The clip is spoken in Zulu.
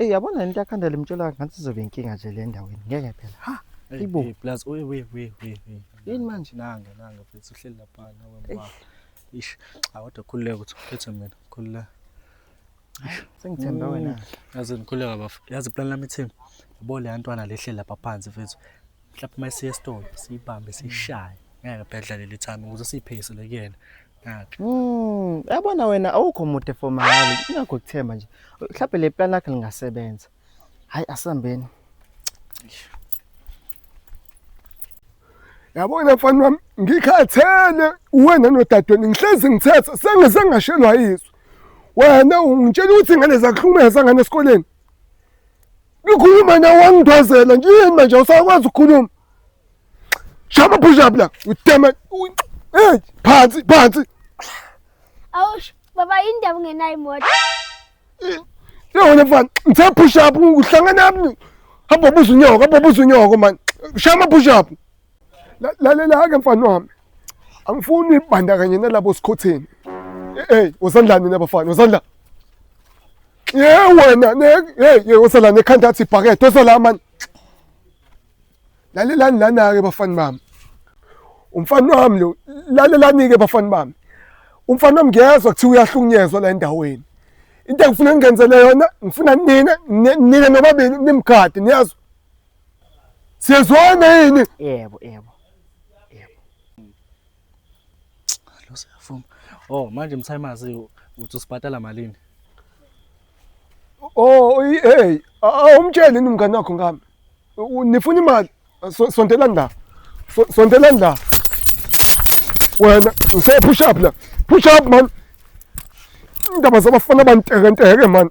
yabona into yakhandela imtshela ngathi sizobe inkinga nje le ndaweni. Ngeke phela. Ha, ibo. Plus we. Yini manje? Nanga mfethu uhleli lapha wema. Ish, awude khulileke ukuthi uphethe mina. Khulileke. Sengithemba wena. Yazi ngikhuleka bafu. Yazi plan lami ithini? Yabo le yantwana lehle lapha phansi mfethu. Mhlawumbe mayisiye store siyibambe sishaye. Ngeke phedla leli time ukuze siyiphekisele kuyena. Ngakho. Yabona wena awukho mude for mahali. Ingakho kuthemba nje. Mhlawumbe le plan lakhe lingasebenza. Hayi asambeni. Yabona mfana wami ngikhathele wena nodadweni ngihlezi ngithetha sengashelwa yiso. Wena ungitshela ukuthi ingane zakuhlumeza ngane esikoleni. Ngikhuluma nawe wangidwazela nje yini manje awusakwazi ukukhuluma. Shama push up la. Udema. Hey, phansi. Awusho baba indaba ngenayo imoto. Yona mfana ngithe push up uhlangana nami. Hamba buza unyoko man. Shama push up. Lalela ke mfana wami. Angifuni ibandakanye nalabo sikhotheni. Hey, usandlani nabafana? Usandla. Wena usala nekhanda athi bucket osala man. Lalelani lana ke bafana bami. Umfana wami lo lalelani ke bafana bami. Umfana wami ngiyezwa kuthi uyahlukunyezwa la endaweni. Into engifuna ngenzele yona ngifuna nina nobabili nimgadi niyazwa. Siyezwana yini? Yebo. Lo siyafuma. Oh manje mthimazi uthi usibhadala malini? Oh hey, awumtsheli umngane wakho ngami. Nifuna imali? Sondelani la. Sondelani la. Wena usepush up la. Push up man. Indaba zabafana banteke man.